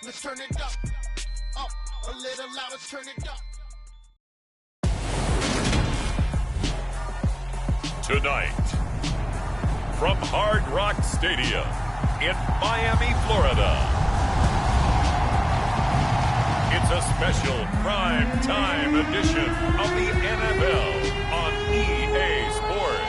louder, turn it up. Up, a little louder, turn it up. Tonight, from Hard Rock Stadium in Miami, Florida, it's a special prime time edition of the NFL on EA Sports.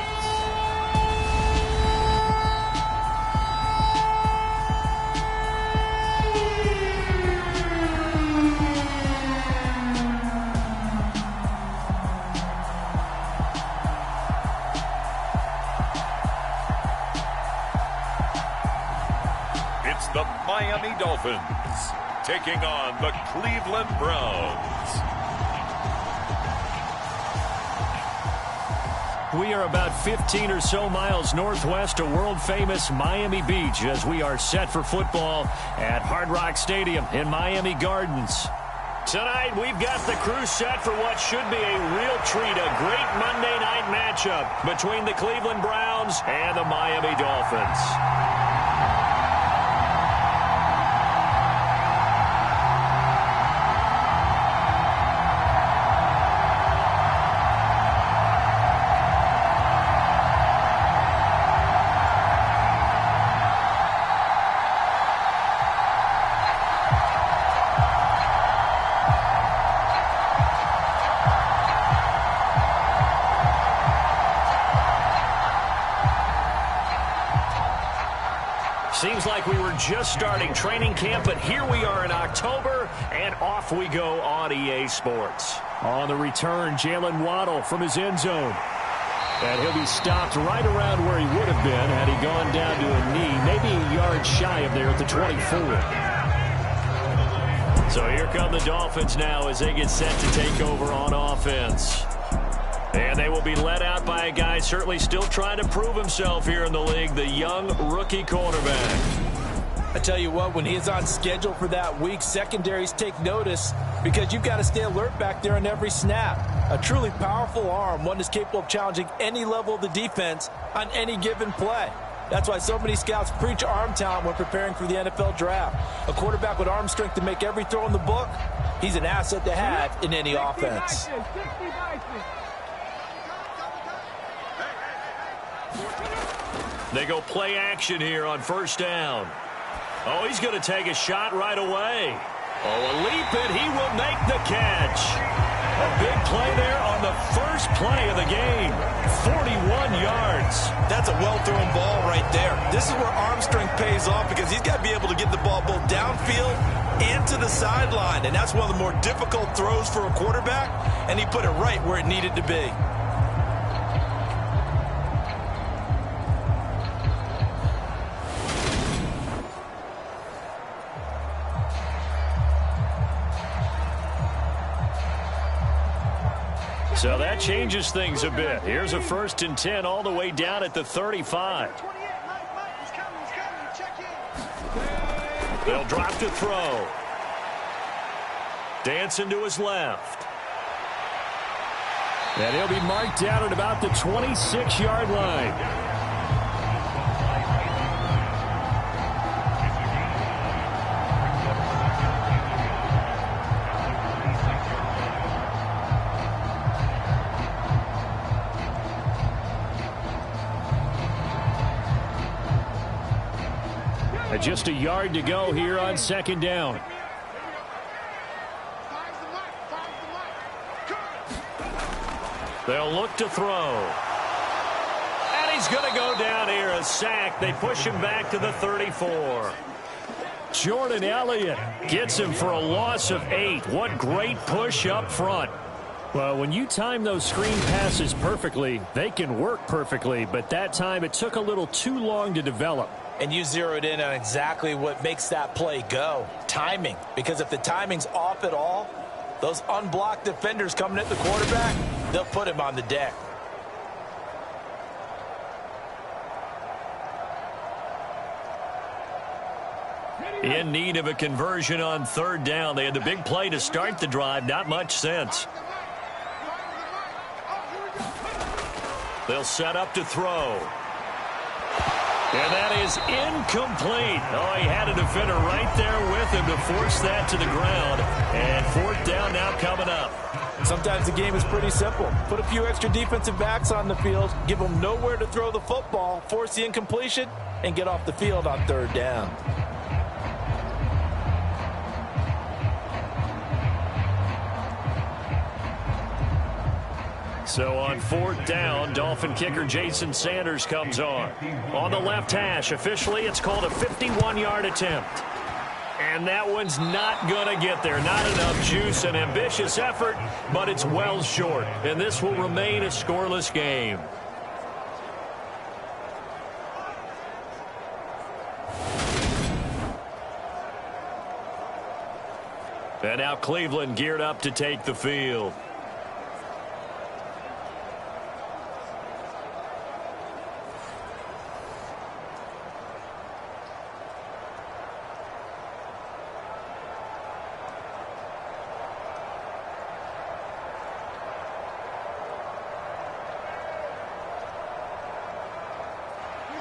It's the Miami Dolphins taking on the Cleveland Browns. We are about 15 or so miles northwest of world-famous Miami Beach as we are set for football at Hard Rock Stadium in Miami Gardens. Tonight, we've got the crew set for what should be a real treat, a great Monday night matchup between the Cleveland Browns and the Miami Dolphins. Seems like we were just starting training camp, but here we are in October, and off we go on EA Sports. On the return, Jalen Waddle from his end zone. And he'll be stopped right around where he would have been had he gone down to a knee, maybe a yard shy of there at the 24. So here come the Dolphins now as they get set to take over on offense. And they will be led out by a guy certainly still trying to prove himself here in the league, the young rookie quarterback. I tell you what, when he's on schedule for that week, secondaries take notice because you've got to stay alert back there on every snap. A truly powerful arm, one that's capable of challenging any level of the defense on any given play. That's why so many scouts preach arm talent when preparing for the NFL draft. A quarterback with arm strength to make every throw in the book, he's an asset to have in any offense. They go play action here on first down. Oh, he's going to take a shot right away. Oh, a leap, and he will make the catch. A big play there on the first play of the game. 41 yards. That's a well-thrown ball right there. This is where arm strength pays off because he's got to be able to get the ball both downfield and to the sideline. And that's one of the more difficult throws for a quarterback, and he put it right where it needed to be. So that changes things a bit. Here's a 1st and 10 all the way down at the 35. They'll drop to throw. Dancing to his left. And he'll be marked down at about the 26-yard line. Just a yard to go here on 2nd down. They'll look to throw. And he's going to go down here, a sack. They push him back to the 34. Jordan Elliott gets him for a loss of 8. What great push up front. Well, when you time those screen passes perfectly, they can work perfectly, but that time it took a little too long to develop. And you zeroed in on exactly what makes that play go. Timing. Because if the timing's off at all, those unblocked defenders coming at the quarterback, they'll put him on the deck. In need of a conversion on 3rd down. They had the big play to start the drive. Not much sense. They'll set up to throw. And that is incomplete. Oh, he had a defender right there with him to force that to the ground. And fourth down now coming up. Sometimes the game is pretty simple. Put a few extra defensive backs on the field, give them nowhere to throw the football, force the incompletion, and get off the field on third down. So on fourth down, Dolphin kicker Jason Sanders comes on. On the left hash, officially it's called a 51-yard attempt. And that one's not going to get there. Not enough juice, an ambitious effort, but it's well short. And this will remain a scoreless game. And now Cleveland geared up to take the field.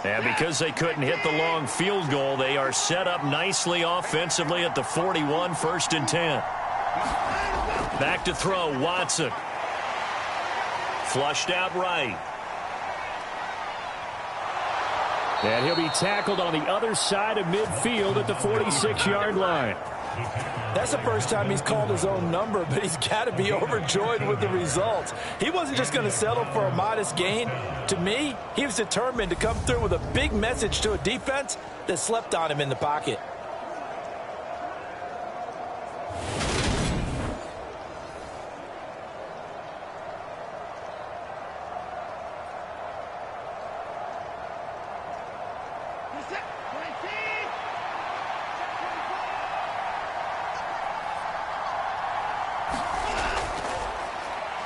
And because they couldn't hit the long field goal, they are set up nicely offensively at the 41, 1st and 10. Back to throw, Watson. Flushed out right. And he'll be tackled on the other side of midfield at the 46-yard line. That's the first time he's called his own number, but he's got to be overjoyed with the results. He wasn't just going to settle for a modest gain. To me, he was determined to come through with a big message to a defense that slept on him in the pocket.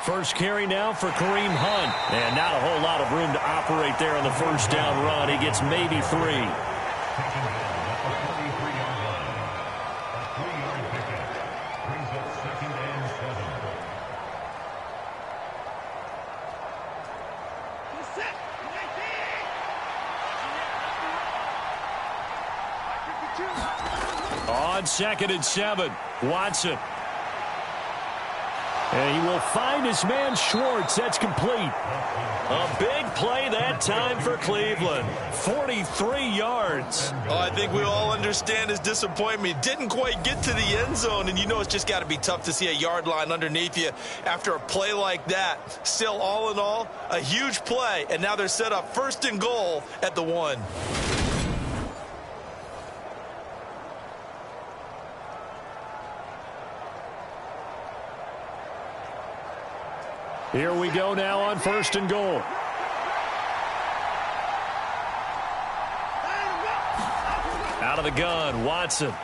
First carry now for Kareem Hunt. And not a whole lot of room to operate there on the first down run. He gets maybe 3. On 2nd and 7, Watson. And he will find his man Schwartz. That's complete. A big play that time for Cleveland. 43 yards. Oh, I think we all understand his disappointment. He didn't quite get to the end zone, and you know it's just got to be tough to see a yard line underneath you after a play like that. Still, all in all, a huge play, and now they're set up 1st and goal at the 1. Here we go now on 1st and goal. Out of the gun, Watson.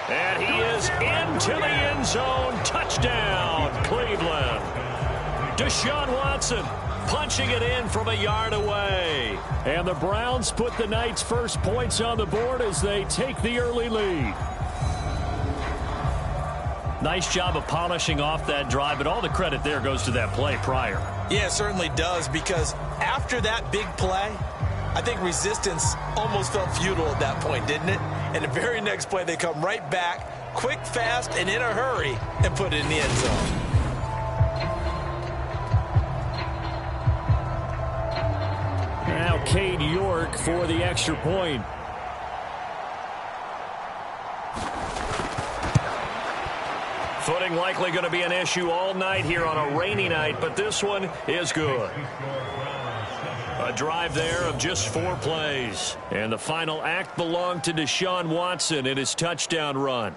And he is into the end zone. Touchdown, Cleveland. Deshaun Watson punching it in from a yard away. And the Browns put the Knights' first points on the board as they take the early lead. Nice job of polishing off that drive, but all the credit there goes to that play prior. Yeah, it certainly does, because after that big play, I think resistance almost felt futile at that point, didn't it? And the very next play, they come right back, quick, fast, and in a hurry, and put it in the end zone. Now Cade York for the extra point. Footing likely going to be an issue all night here on a rainy night, but this one is good. A drive there of just 4 plays. And the final act belonged to Deshaun Watson in his touchdown run.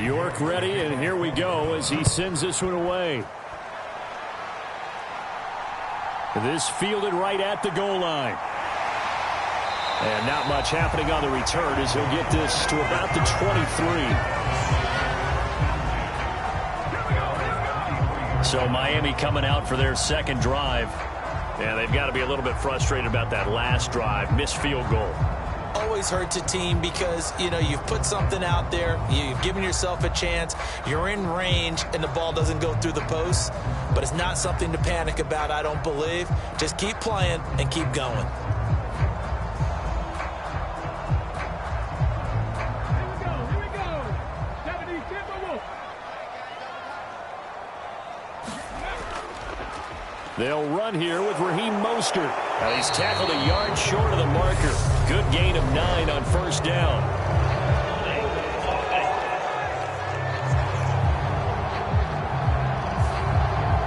York ready, and here we go as he sends this one away. This fielded right at the goal line. And not much happening on the return as he'll get this to about the 23. So Miami coming out for their second drive. And they've got to be a little bit frustrated about that last drive. Missed field goal. Always hurts a team because, you know, you've put something out there. You've given yourself a chance. You're in range, and the ball doesn't go through the posts. But it's not something to panic about, I don't believe. Just keep playing and keep going. They'll run here with Raheem Mostert. Now he's tackled a yard short of the marker. Good gain of 9 on first down.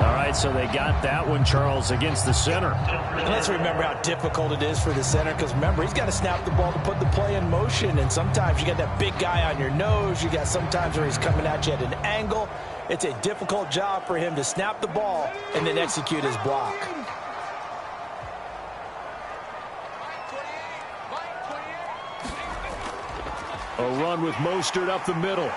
All right, so they got that one, Charles, against the center. And let's remember how difficult it is for the center, because remember, he's got to snap the ball to put the play in motion, and sometimes you got that big guy on your nose. You got sometimes where he's coming at you at an angle. It's a difficult job for him to snap the ball and then execute his block. A run with Mostert up the middle.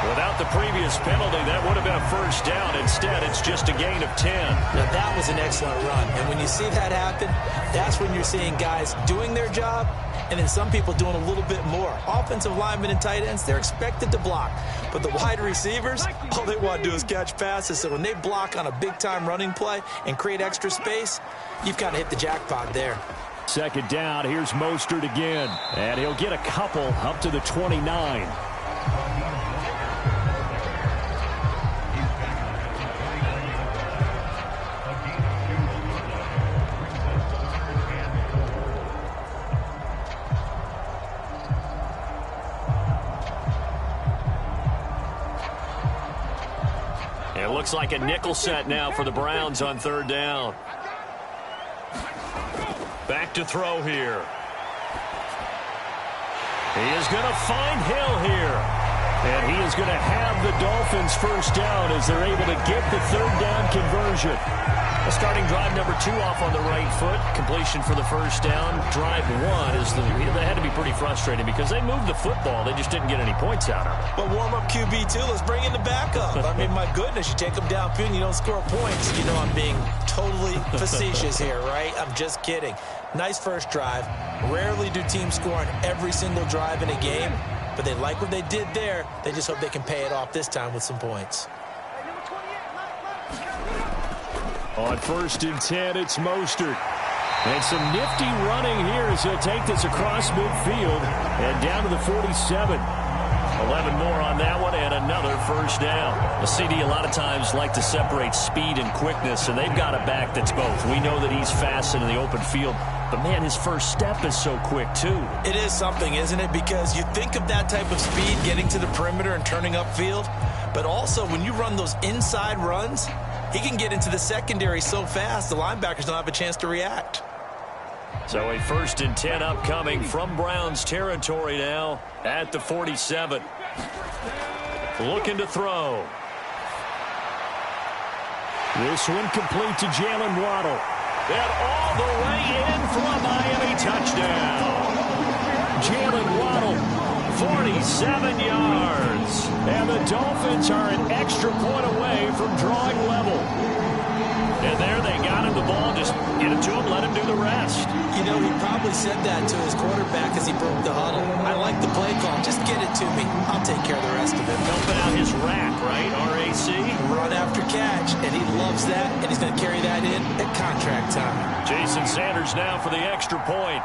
Without the previous penalty, that would have been a first down. Instead, it's just a gain of 10. Now, that was an excellent run. And when you see that happen, that's when you're seeing guys doing their job and then some people doing a little bit more. Offensive linemen and tight ends, they're expected to block. But the wide receivers, all they want to do is catch passes. So when they block on a big-time running play and create extra space, you've got to hit the jackpot there. Second down, here's Mostert again. And he'll get a couple up to the 29. It looks like a nickel set now for the Browns on third down. Back to throw here. He is going to find Hill here. And he is going to have the Dolphins first down as they're able to get the third down conversion. Starting drive number 2 off on the right foot. Completion for the first down. Drive 1 is they had to be pretty frustrating because they moved the football. They just didn't get any points out of it. But warm up QB too. Let's bring in the backup. I mean, my goodness, you take them downfield and you don't score points. You know I'm being totally facetious here, right? I'm just kidding. Nice first drive. Rarely do teams score on every single drive in a game, but they like what they did there. They just hope they can pay it off this time with some points. On 1st and 10, it's Mostert. And some nifty running here as he'll take this across midfield and down to the 47. 11 more on that one and another first down. The CD a lot of times like to separate speed and quickness, and they've got a back that's both. We know that he's fast in the open field, but man, his first step is so quick too. It is something, isn't it? Because you think of that type of speed getting to the perimeter and turning upfield, but also when you run those inside runs, he can get into the secondary so fast, the linebackers don't have a chance to react. So a 1st and 10 upcoming from Browns territory now at the 47. Looking to throw. This one complete to Jalen Waddle. And all the way in for a Miami touchdown. Jalen Waddle, 47 yards. And the Dolphins are an extra point away from drawing level. And there they got him the ball. Just get it to him, let him do the rest. You know, he probably said that to his quarterback as he broke the huddle. I like the play call. Just get it to me. I'll take care of the rest of it. Helping out his rack, right? RAC. Run after catch. And he loves that. And he's going to carry that in at contract time. Jason Sanders now for the extra point.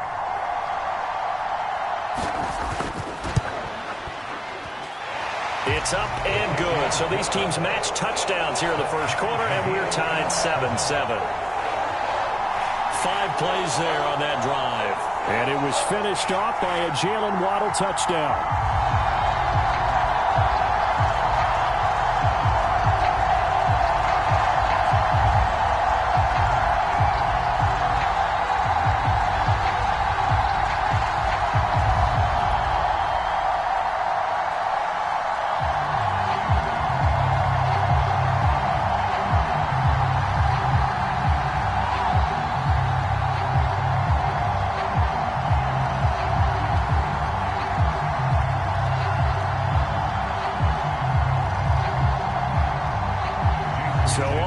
It's up and good. So these teams match touchdowns here in the first quarter, and we're tied 7-7. 5 plays there on that drive. And it was finished off by a Jalen Waddle touchdown.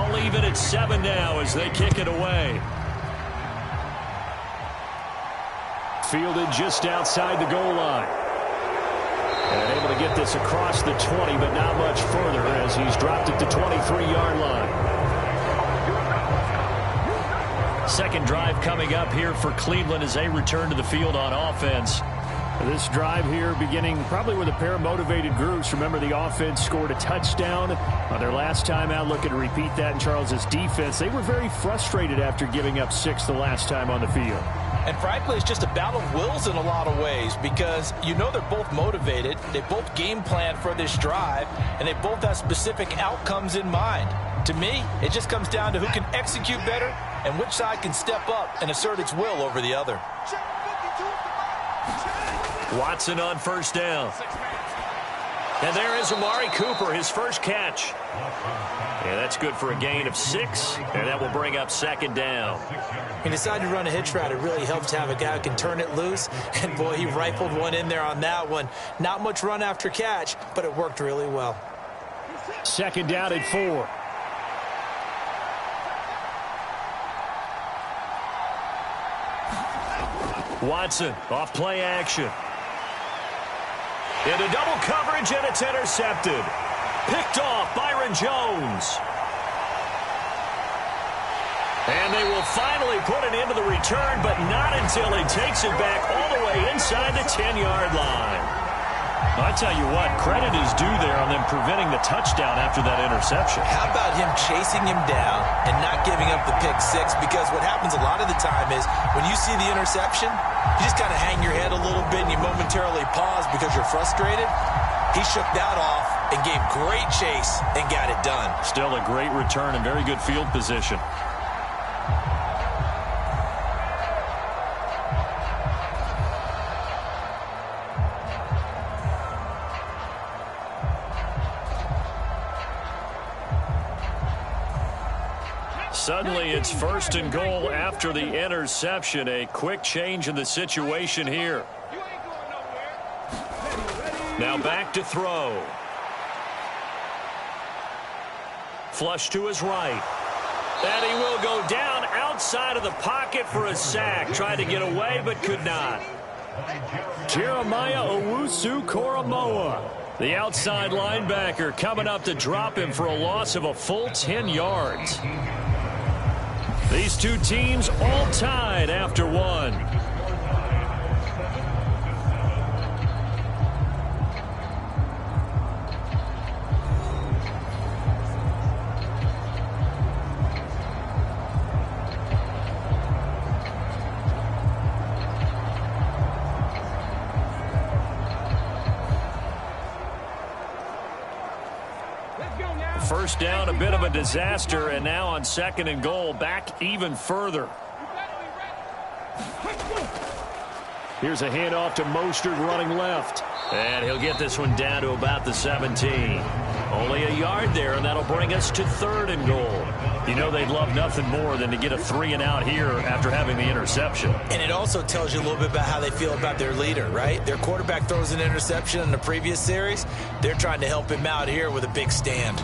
All even at 7 now as they kick it away. Fielded just outside the goal line. And able to get this across the 20, but not much further as he's dropped it to 23-yard line. Second drive coming up here for Cleveland as they return to the field on offense. This drive here beginning probably with a pair of motivated groups. Remember, the offense scored a touchdown on their last time out. Looking to repeat that in Charles's defense. They were very frustrated after giving up 6 the last time on the field. And frankly, it's just a battle of wills in a lot of ways because you know they're both motivated. They both game plan for this drive, and they both have specific outcomes in mind. To me, it just comes down to who can execute better and which side can step up and assert its will over the other. Watson on first down. And there is Amari Cooper, his first catch. Yeah, that's good for a gain of 6, and that will bring up second down. He decided to run a hitch route. It really helps to have a guy who can turn it loose. And, boy, he rifled one in there on that one. Not much run after catch, but it worked really well. Second down at 4. Watson off play action. Into double coverage, and it's intercepted. Picked off Byron Jones. And they will finally put it into the return, but not until he takes it back all the way inside the 10-yard line. I tell you what, credit is due there on them preventing the touchdown after that interception. How about him chasing him down and not giving up the pick 6? Because what happens a lot of the time is when you see the interception, you just kind of hang your head a little bit and you momentarily pause because you're frustrated. He shook that off and gave great chase and got it done. Still a great return and very good field position. Suddenly, it's first and goal after the interception. A quick change in the situation here. Now back to throw. Flush to his right. And he will go down outside of the pocket for a sack. Tried to get away, but could not. Jeremiah Owusu-Koramoah, the outside linebacker, coming up to drop him for a loss of a full 10 yards. These two teams all tied after one. First down, a bit of a disaster, and now on second and goal, back even further. Here's a handoff to Mostert running left. And he'll get this one down to about the 17. Only a yard there, and that'll bring us to third and goal. You know they'd love nothing more than to get a 3-and-out here after having the interception. And it also tells you a little bit about how they feel about their leader, right? Their quarterback throws an interception in the previous series. They're trying to help him out here with a big stand.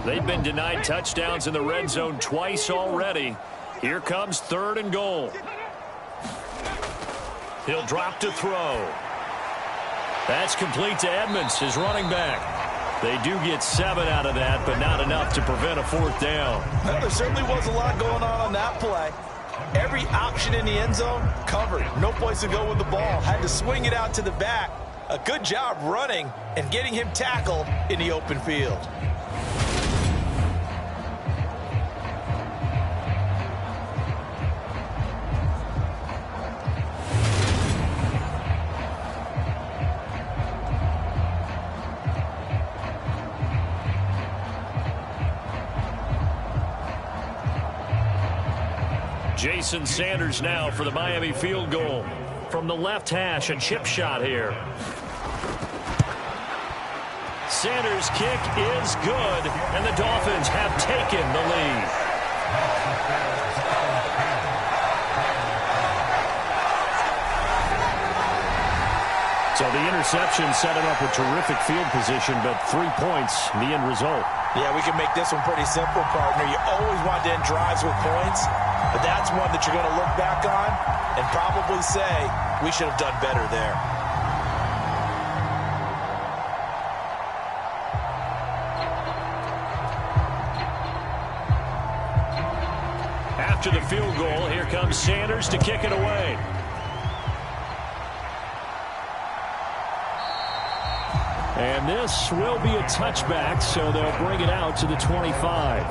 They've been denied touchdowns in the red zone twice already. Here comes third and goal. He'll drop to throw. That's complete to Edmonds, his running back. They do get 7 out of that, but not enough to prevent a fourth down. Well, there certainly was a lot going on that play. Every option in the end zone covered. No place to go with the ball. Had to swing it out to the back. A good job running and getting him tackled in the open field. Jason Sanders now for the Miami field goal. From the left hash, a chip shot here. Sanders' kick is good, and the Dolphins have taken the lead. So the interception set him up with terrific field position, but 3 points, the end result. Yeah, we can make this one pretty simple, partner. You always want to end drives with points, but that's one that you're going to look back on and probably say, we should have done better there. After the field goal, here comes Sanders to kick it away. And this will be a touchback, so they'll bring it out to the 25.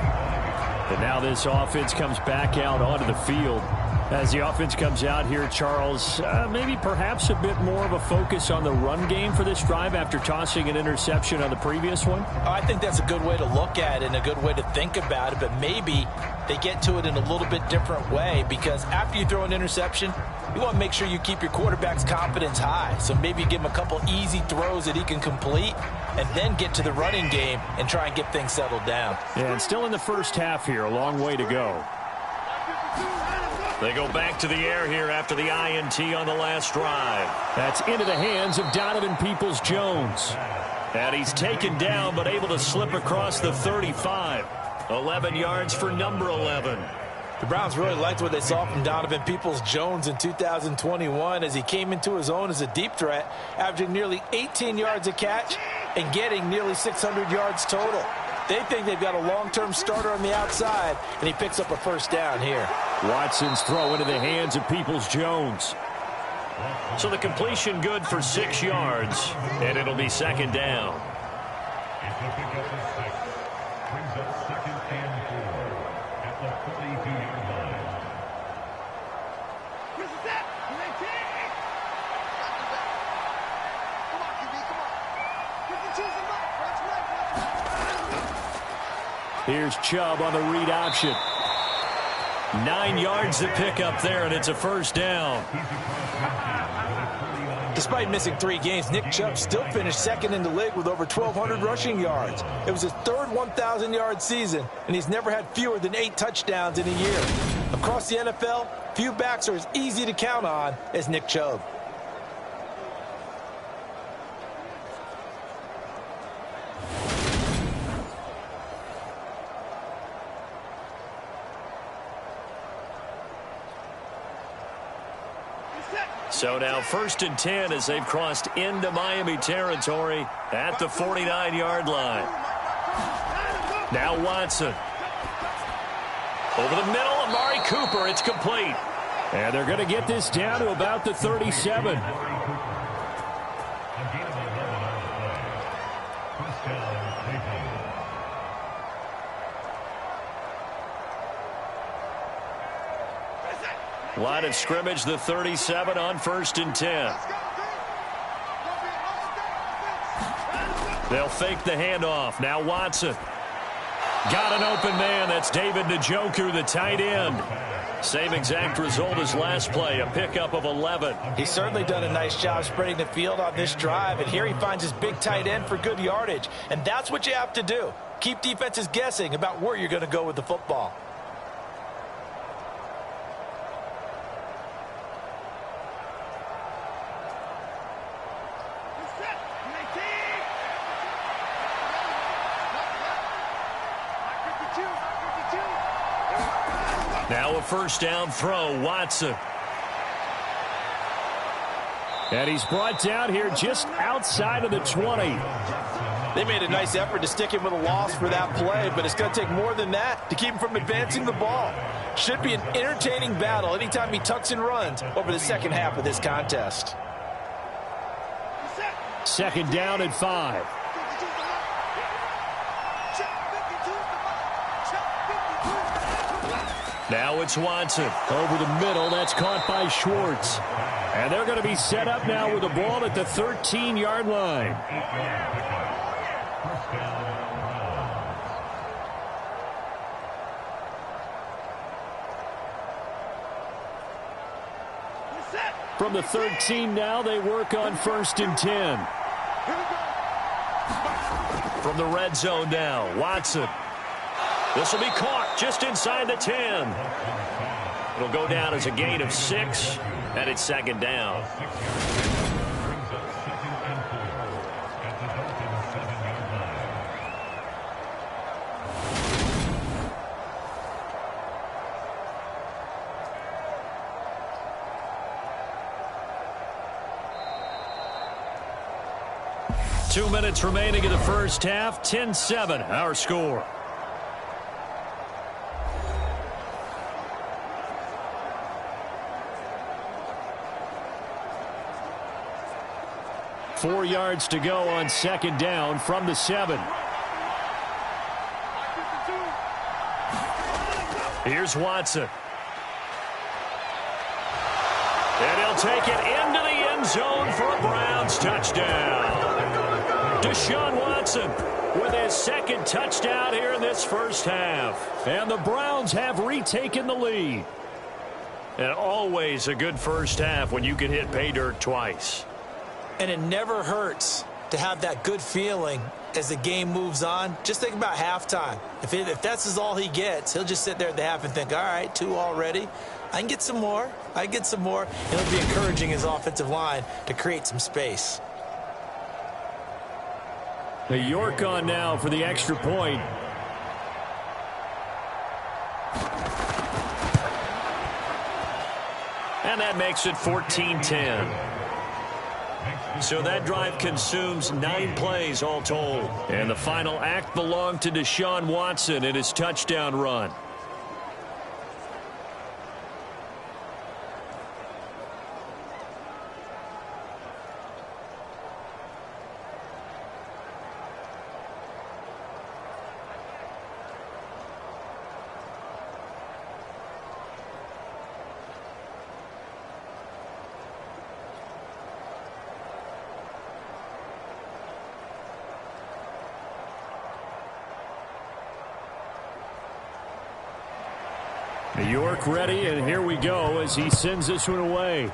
And now this offense comes back out onto the field. As the offense comes out here, Charles, maybe perhaps a bit more of a focus on the run game for this drive after tossing an interception on the previous one? I think that's a good way to look at it and a good way to think about it, but maybe they get to it in a little bit different way, because after you throw an interception, you want to make sure you keep your quarterback's confidence high. So maybe you give him a couple easy throws that he can complete and then get to the running game and try and get things settled down. And still in the first half here, a long way to go. They go back to the air here after the INT on the last drive. That's into the hands of Donovan Peoples-Jones. And he's taken down but able to slip across the 35. 11 yards for number 11. The Browns really liked what they saw from Donovan Peoples-Jones in 2021 as he came into his own as a deep threat, averaging nearly 18 yards a catch and getting nearly 600 yards total. They think they've got a long-term starter on the outside, and he picks up a first down here. Watson's throw into the hands of Peoples-Jones. So the completion good for 6 yards, and it'll be second down. Here's Chubb on the read option. 9 yards to pick up there, and it's a first down. Despite missing 3 games, Nick Chubb still finished second in the league with over 1,200 rushing yards. It was his third 1,000-yard season, and he's never had fewer than 8 touchdowns in a year. Across the NFL, few backs are as easy to count on as Nick Chubb. So now 1st and 10 as they've crossed into Miami territory at the 49-yard line. Now Watson. Over the middle, Amari Cooper. It's complete. And they're going to get this down to about the 37. Line of scrimmage, the 37 on 1st and 10. They'll fake the handoff. Now Watson. Got an open man. That's David Njoku, the tight end. Same exact result as last play, a pickup of 11. He's certainly done a nice job spreading the field on this drive, and here he finds his big tight end for good yardage. And that's what you have to do. Keep defenses guessing about where you're going to go with the football. Now a first down throw, Watson. And he's brought down here just outside of the 20. They made a nice effort to stick him with a loss for that play, but it's going to take more than that to keep him from advancing the ball. Should be an entertaining battle anytime he tucks and runs over the second half of this contest. Second down and 5. Now it's Watson. Over the middle, that's caught by Schwartz. And they're going to be set up now with the ball at the 13-yard line. From the 13 now, they work on 1st and 10. From the red zone now, Watson. This will be caught just inside the 10. It'll go down as a gain of 6, and it's second down. 2 minutes remaining in the first half. 10-7, our score. Four yards to go on second down from the 7. Here's Watson. And he'll take it into the end zone for a Browns touchdown. Deshaun Watson with his second touchdown here in this first half. And the Browns have retaken the lead. And always a good first half when you can hit pay dirt twice. And it never hurts to have that good feeling as the game moves on. Just think about halftime. If that's all he gets, he'll just sit there at the half and think, all right, 2 already. I can get some more. I can get some more. And it'll be encouraging his offensive line to create some space. The York on now for the extra point. And that makes it 14-10. So that drive consumes 9 plays all told. And the final act belonged to Deshaun Watson in his touchdown run. New York ready, and here we go as he sends this one away.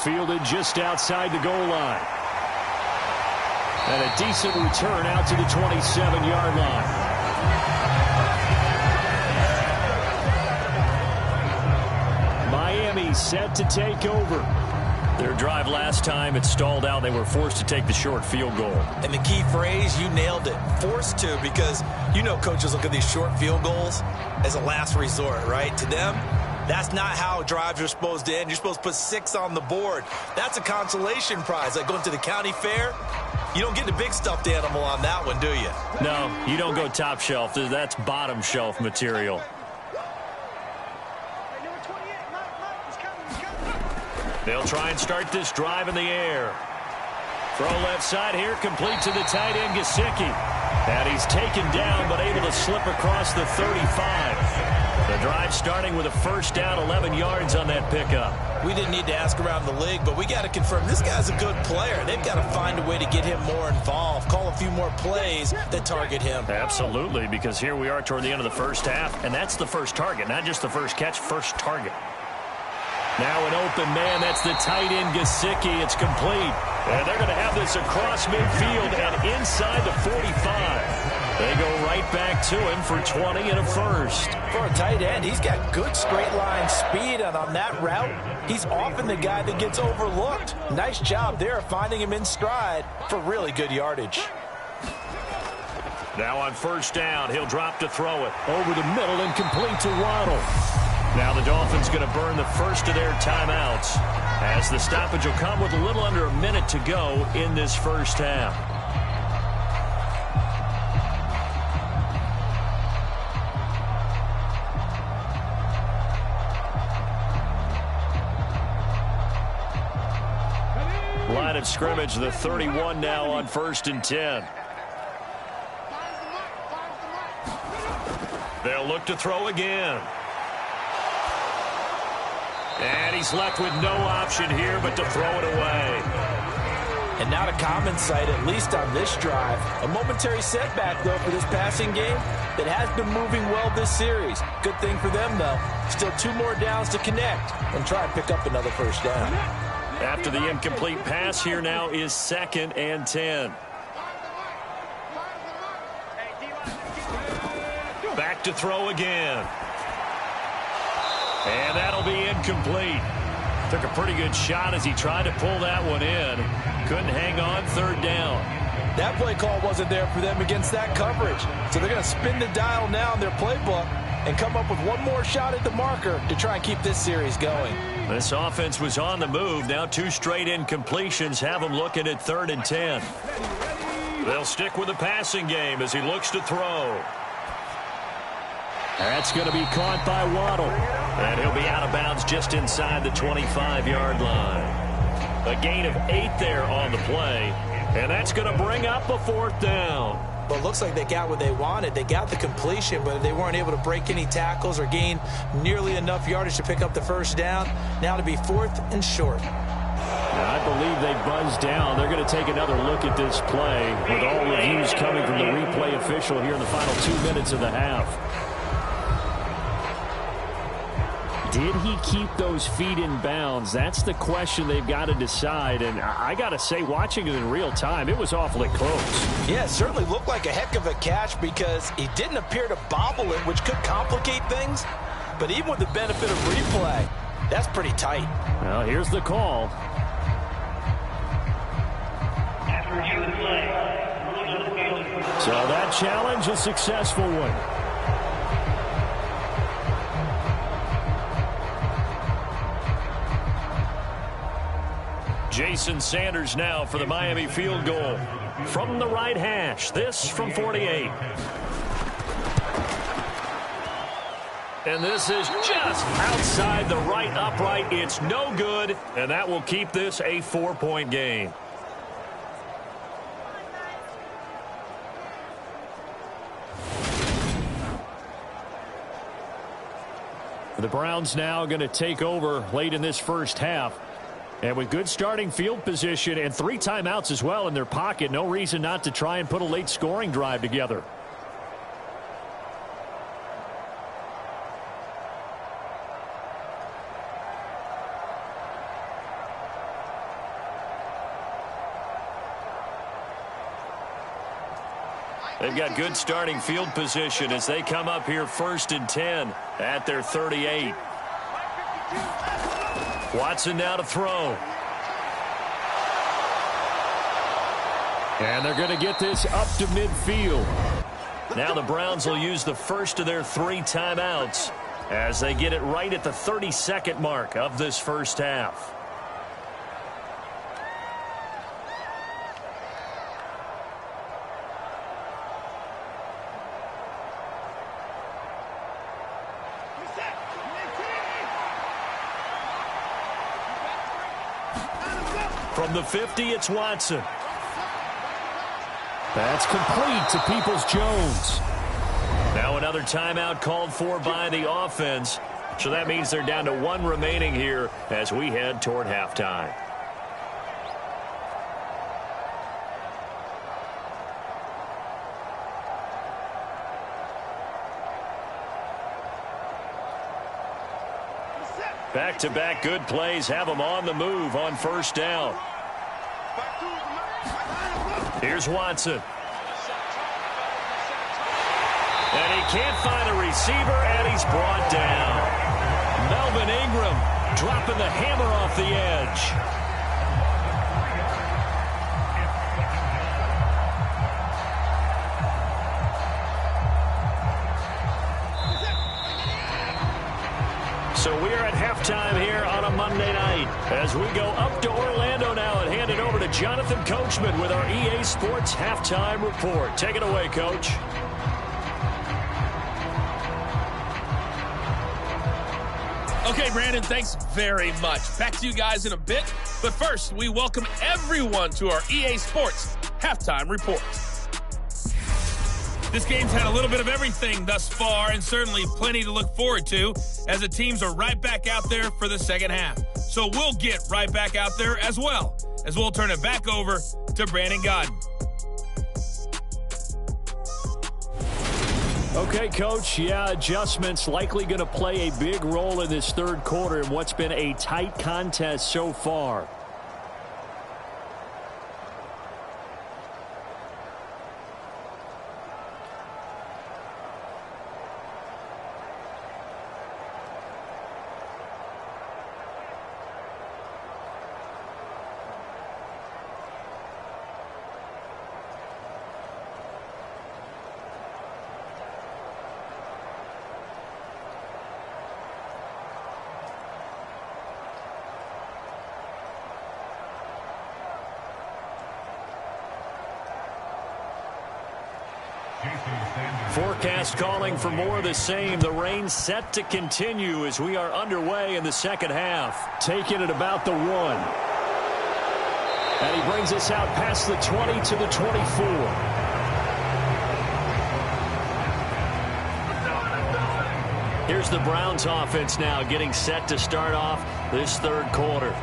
Fielded just outside the goal line. And a decent return out to the 27-yard line. Miami set to take over. Their drive last time, it stalled out. They were forced to take the short field goal. And the key phrase, you nailed it. Forced to, because you know coaches look at these short field goals as a last resort, right? To them, that's not how drives are supposed to end. You're supposed to put 6 on the board. That's a consolation prize. Like going to the county fair, you don't get the big stuffed animal on that one, do you? No, you don't go top shelf. That's bottom shelf material. They'll try and start this drive in the air. Throw left side here, complete to the tight end, Gesicki. And he's taken down, but able to slip across the 35. The drive starting with a first down, 11 yards on that pickup. We didn't need to ask around the league, but we got to confirm this guy's a good player. They've got to find a way to get him more involved, call a few more plays that target him. Absolutely, because here we are toward the end of the first half, and that's the first target, not just the first catch, first target. Now an open man, that's the tight end Gesicki. It's complete. And they're going to have this across midfield and inside the 45. They go right back to him for 20 and a first. For a tight end, he's got good straight line speed, and on that route, he's often the guy that gets overlooked. Nice job there finding him in stride for really good yardage. Now on first down, he'll drop to throw it. Over the middle and complete to Waddle. Now the Dolphins going to burn the first of their timeouts as the stoppage will come with a little under a minute to go in this first half. Line of scrimmage, the 31 now on 1st and 10. They'll look to throw again. And he's left with no option here but to throw it away. And not a common sight, at least on this drive. A momentary setback, though, for this passing game that has been moving well this series. Good thing for them, though. Still 2 more downs to connect and try and pick up another first down. After the incomplete pass, here now is 2nd and 10. Back to throw again. And that'll be incomplete. Took a pretty good shot as he tried to pull that one in. Couldn't hang on, 3rd down. That play call wasn't there for them against that coverage. So they're going to spin the dial now in their playbook and come up with one more shot at the marker to try and keep this series going. This offense was on the move. Now 2 straight incompletions have them looking at 3rd and 10. They'll stick with the passing game as he looks to throw. That's going to be caught by Waddle. And he'll be out of bounds just inside the 25-yard line. A gain of 8 there on the play. And that's going to bring up a 4th down. Well, it looks like they got what they wanted. They got the completion, but they weren't able to break any tackles or gain nearly enough yardage to pick up the 1st down. Now to be 4th and short. I believe they buzzed down. They're going to take another look at this play with all reviews coming from the replay official here in the final 2 minutes of the half. Did he keep those feet in bounds? That's the question they've got to decide. And I got to say, watching it in real time, it was awfully close. Yeah, it certainly looked like a heck of a catch because he didn't appear to bobble it, which could complicate things. But even with the benefit of replay, that's pretty tight. Well, here's the call. So that challenge, a successful one. Jason Sanders now for the Miami field goal. From the right hash, this from 48. And this is just outside the right upright. It's no good, and that will keep this a 4-point game. The Browns now going to take over late in this first half. And with good starting field position and 3 timeouts as well in their pocket, no reason not to try and put a late scoring drive together. They've got good starting field position as they come up here 1st and 10 at their 38. Watson now to throw. And they're going to get this up to midfield. Now the Browns will use the first of their 3 timeouts as they get it right at the 32nd mark of this first half. From the 50, it's Watson. That's complete to Peoples-Jones. Now another timeout called for by the offense. So that means they're down to 1 remaining here as we head toward halftime. Back-to-back good plays have them on the move on 1st down. Here's Watson. And he can't find a receiver, and he's brought down. Melvin Ingram dropping the hammer off the edge. So we are at halftime here on a Monday night as we go up to Orlando now and hand it over to Jonathan Coachman with our EA Sports Halftime Report. Take it away, Coach. Okay, Brandon, thanks very much. Back to you guys in a bit. But first, we welcome everyone to our EA Sports Halftime Report. This game's had a little bit of everything thus far, and certainly plenty to look forward to as the teams are right back out there for the second half. So we'll get right back out there as well, as we'll turn it back over to Brandon Godden. Okay, Coach. Yeah, adjustments likely going to play a big role in this third quarter in what's been a tight contest so far. Forecast calling for more of the same. The rain set to continue as we are underway in the second half. Taking it about the 1. And he brings us out past the 20 to the 24. Here's the Browns offense now getting set to start off this third quarter.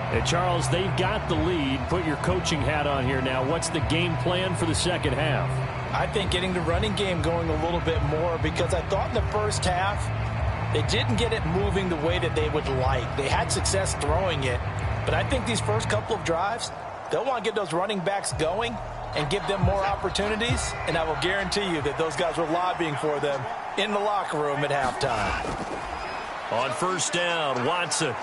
And Charles, they've got the lead. Put your coaching hat on here now. What's the game plan for the second half? I think getting the running game going a little bit more, because I thought in the first half they didn't get it moving the way that they would like. They had success throwing it, but I think these first couple of drives, they'll want to get those running backs going and give them more opportunities, and I will guarantee you that those guys were lobbying for them in the locker room at halftime. On first down, Watson.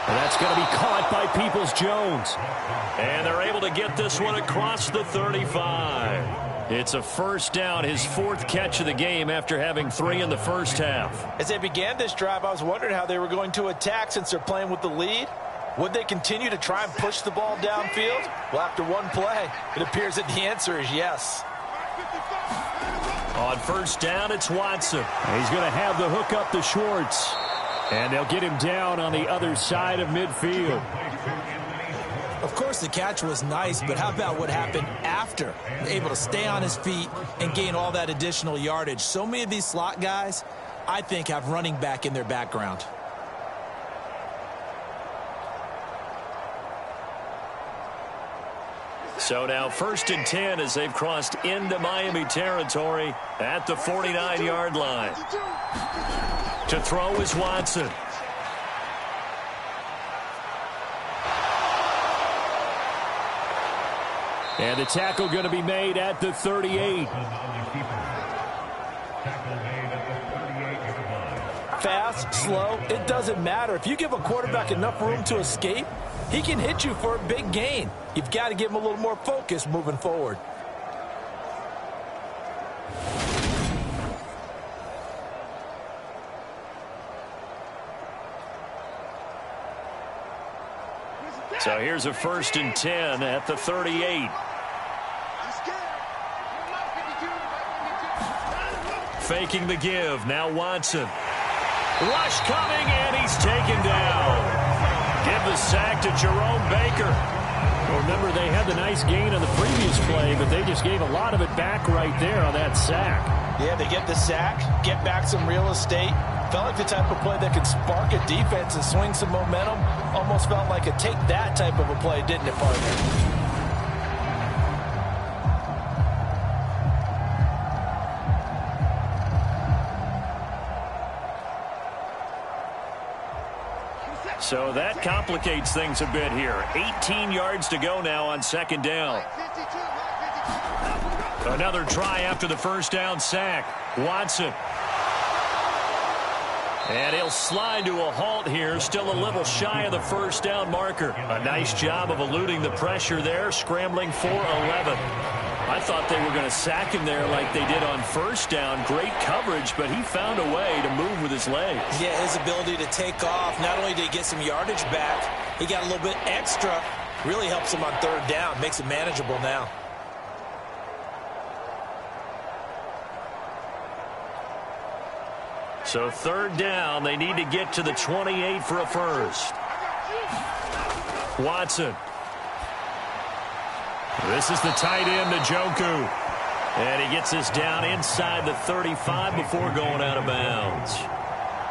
And that's going to be caught by Peoples-Jones. And they're able to get this one across the 35. It's a first down, his 4th catch of the game after having 3 in the first half. As they began this drive, I was wondering how they were going to attack since they're playing with the lead. Would they continue to try and push the ball downfield? Well, after one play, it appears that the answer is yes. On first down, it's Watson. He's going to have the hook up to Schwartz. And they'll get him down on the other side of midfield. Of course, the catch was nice, but how about what happened after? Able to stay on his feet and gain all that additional yardage. So many of these slot guys, I think, have running back in their background. So now 1st and 10 as they've crossed into Miami territory at the 49-yard line. To throw is Watson. And the tackle going to be made at the 38. Fast, slow, it doesn't matter. If you give a quarterback enough room to escape, he can hit you for a big gain. You've got to give him a little more focus moving forward. So here's a 1st and 10 at the 38. Faking the give. Now Watson. Rush coming, and he's taken down. Give the sack to Jerome Baker. Well, remember, they had the nice gain on the previous play, but they just gave a lot of it back right there on that sack. Yeah, they get the sack, get back some real estate. Felt like the type of play that could spark a defense and swing some momentum. Almost felt like a take that type of a play, didn't it, partner? So that complicates things a bit here. 18 yards to go now on 2nd down. Another try after the first down sack. Watson. And he'll slide to a halt here, still a little shy of the first down marker. A nice job of eluding the pressure there, scrambling for 11. I thought they were going to sack him there like they did on first down. Great coverage, but he found a way to move with his legs. Yeah, his ability to take off. Not only did he get some yardage back, he got a little bit extra. Really helps him on 3rd down, makes it manageable now. So 3rd down, they need to get to the 28 for a first. Watson. This is the tight end, Njoku. And he gets this down inside the 35 before going out of bounds.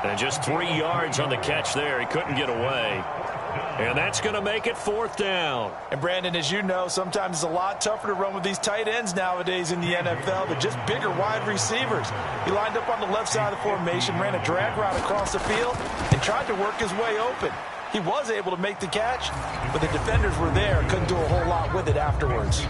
And just 3 yards on the catch there. He couldn't get away. And that's going to make it 4th down. And, Brandon, as you know, sometimes it's a lot tougher to run with these tight ends nowadays in the NFL. They're just bigger wide receivers. He lined up on the left side of the formation, ran a drag route across the field, and tried to work his way open. He was able to make the catch, but the defenders were there, couldn't do a whole lot with it afterwards.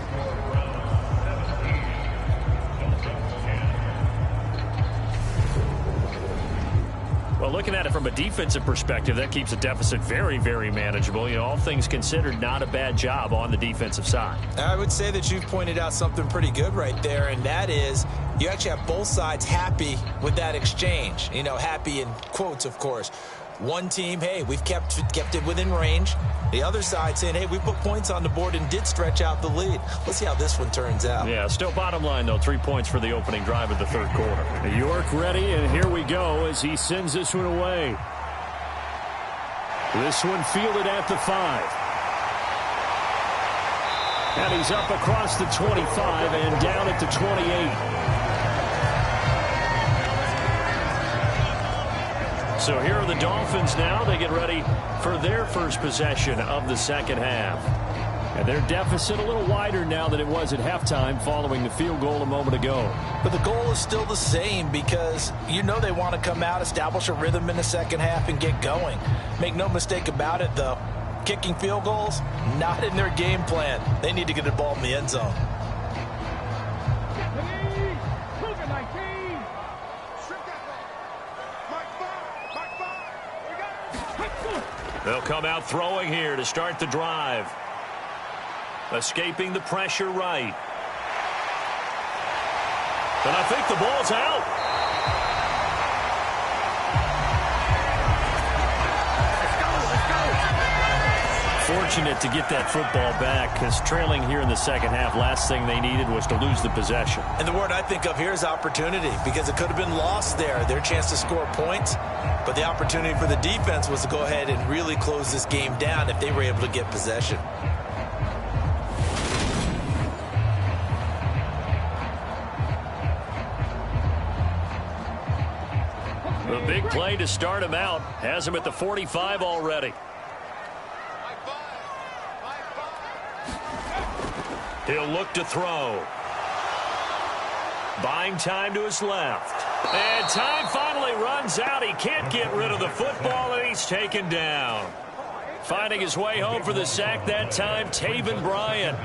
Well, looking at it from a defensive perspective, that keeps the deficit very, very manageable. You know, all things considered, not a bad job on the defensive side. I would say that you've pointed out something pretty good right there, and that is you actually have both sides happy with that exchange. You know, happy in quotes, of course. One team, hey, we've kept it within range. The other side saying, hey, we put points on the board and did stretch out the lead. Let's see how this one turns out. Yeah, still bottom line, though. 3 points for the opening drive of the third quarter. York ready, and here we go as he sends this one away. This one fielded at the 5. And he's up across the 25 and down at the 28. So here are the Dolphins now. They get ready for their first possession of the second half. And their deficit a little wider now than it was at halftime following the field goal a moment ago. But the goal is still the same because you know they want to come out, establish a rhythm in the second half, and get going. Make no mistake about it, though. Kicking field goals, not in their game plan. They need to get the ball in the end zone. They'll come out throwing here to start the drive. Escaping the pressure right. And I think the ball's out. Fortunate to get that football back because trailing here in the second half, last thing they needed was to lose the possession. And the word I think of here is opportunity because it could have been lost there, their chance to score points. But the opportunity for the defense was to go ahead and really close this game down if they were able to get possession. The big play to start him out has him at the 45 already. He'll look to throw. Buying time to his left. And time finally runs out. He can't get rid of the football, and he's taken down. Finding his way home for the sack that time, Taven Bryan.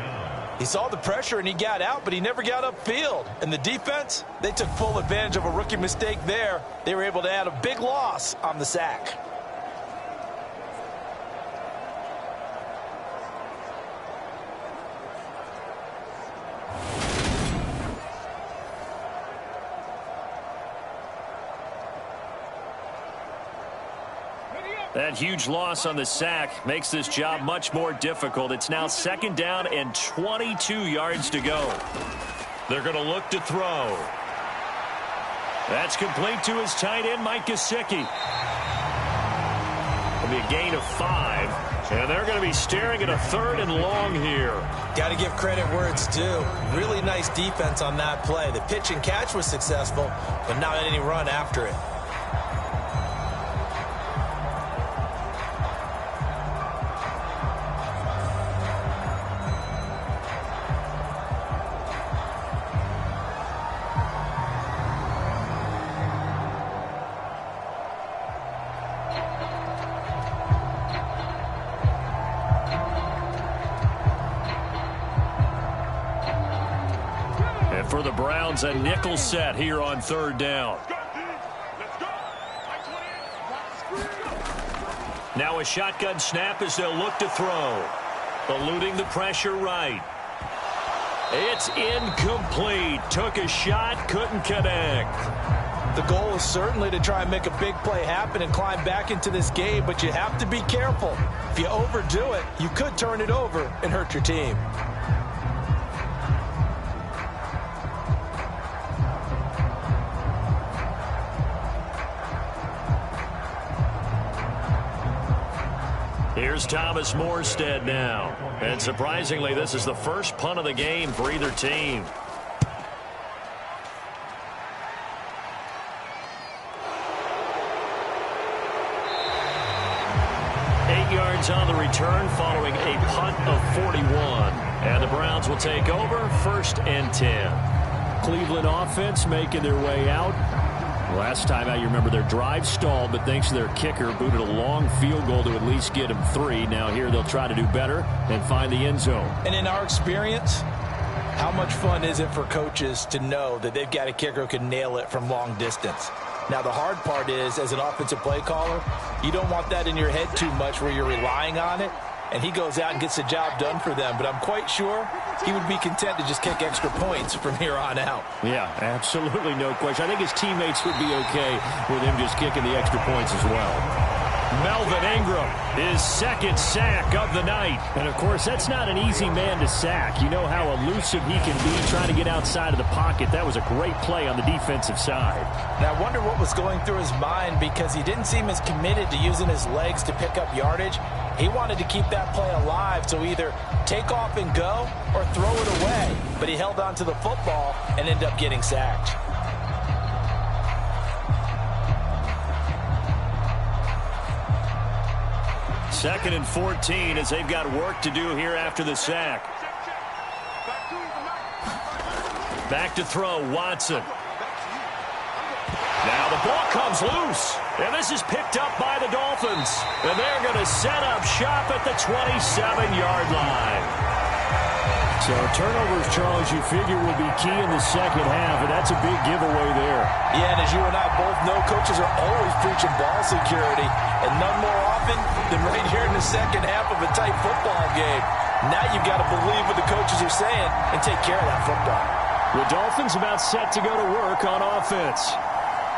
He saw the pressure and he got out, but he never got upfield. And the defense, they took full advantage of a rookie mistake there. They were able to add a big loss on the sack. That huge loss on the sack makes this job much more difficult. It's now second down and 22 yards to go. They're going to look to throw. That's complete to his tight end, Mike Gesicki. It'll be a gain of 5. And they're going to be staring at a 3rd and long here. Got to give credit where it's due. Really nice defense on that play. The pitch and catch was successful, but not any run after it. For the Browns, a nickel set here on 3rd down. Now a shotgun snap as they'll look to throw. Eluding the pressure right. It's incomplete. Took a shot, couldn't connect. The goal is certainly to try and make a big play happen and climb back into this game, but you have to be careful. If you overdo it, you could turn it over and hurt your team. Here's Thomas Morstead now. And surprisingly, this is the first punt of the game for either team. Yards on the return following a punt of 41. And the Browns will take over 1st and 10. Cleveland offense making their way out. Last time out, you remember their drive stalled, but thanks to their kicker, booted a long field goal to at least get them 3. Now here they'll try to do better and find the end zone. And in our experience, how much fun is it for coaches to know that they've got a kicker who can nail it from long distance? Now, the hard part is, as an offensive play caller, you don't want that in your head too much where you're relying on it, and he goes out and gets the job done for them. But I'm quite sure he would be content to just kick extra points from here on out. Yeah, absolutely no question. I think his teammates would be okay with him just kicking the extra points as well. Melvin Ingram, his second sack of the night. And, of course, that's not an easy man to sack. You know how elusive he can be trying to get outside of the pocket. That was a great play on the defensive side. And I wonder what was going through his mind, because he didn't seem as committed to using his legs to pick up yardage. He wanted to keep that play alive, so either take off and go or throw it away. But he held on to the football and ended up getting sacked. Second and 14 as they've got work to do here after the sack. Back to throw, Watson. Now the ball comes loose. And this is picked up by the Dolphins. And they're going to set up shop at the 27-yard line. So turnovers, Charles, you figure will be key in the second half, and that's a big giveaway there. Yeah, and as you and I both know, coaches are always preaching ball security, and none more often than right here in the second half of a tight football game. Now you've got to believe what the coaches are saying and take care of that football. The Dolphins about set to go to work on offense.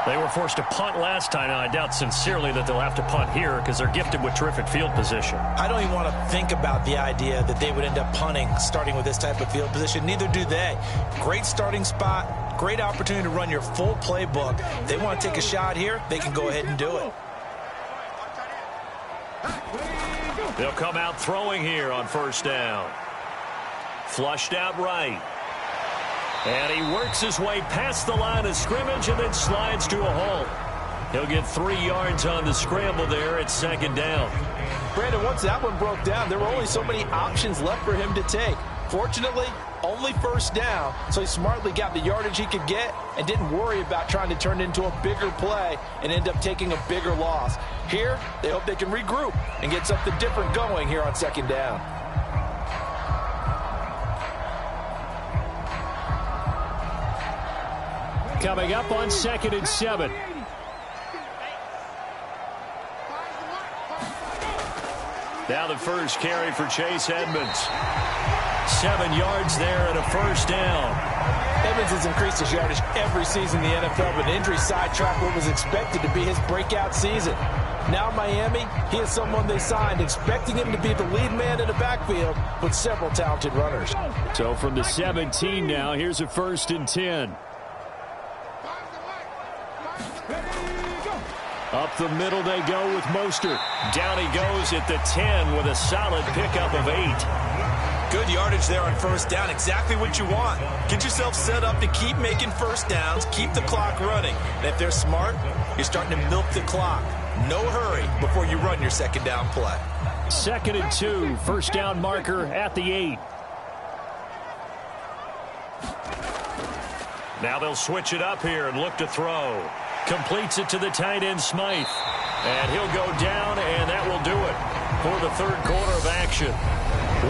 They were forced to punt last time. Now, I doubt sincerely that they'll have to punt here because they're gifted with terrific field position. I don't even want to think about the idea that they would end up punting starting with this type of field position. Neither do they. Great starting spot, great opportunity to run your full playbook. If they want to take a shot here, they can go ahead and do it. They'll come out throwing here on first down. Flushed out right. And he works his way past the line of scrimmage and then slides to a halt. He'll get 3 yards on the scramble there at second down. Brandon, once that one broke down, there were only so many options left for him to take. Fortunately, only first down, so he smartly got the yardage he could get and didn't worry about trying to turn it into a bigger play and end up taking a bigger loss. Here, they hope they can regroup and get something different going here on second down. Coming up on 2nd and 7. Now the first carry for Chase Edmonds. 7 yards there and a first down. Edmonds has increased his yardage every season in the NFL, but injury sidetracked what was expected to be his breakout season. Now Miami, he is someone they signed, expecting him to be the lead man in the backfield with several talented runners. So from the 17 now, here's a 1st and 10. Up the middle they go with Mostert. Down he goes at the 10 with a solid pickup of 8. Good yardage there on first down. Exactly what you want. Get yourself set up to keep making first downs, keep the clock running. And if they're smart, you're starting to milk the clock. No hurry before you run your second down play. 2nd and 2, first down marker at the 8. Now they'll switch it up here and look to throw. Completes it to the tight end, Smythe. And he'll go down, and that will do it for the third quarter of action.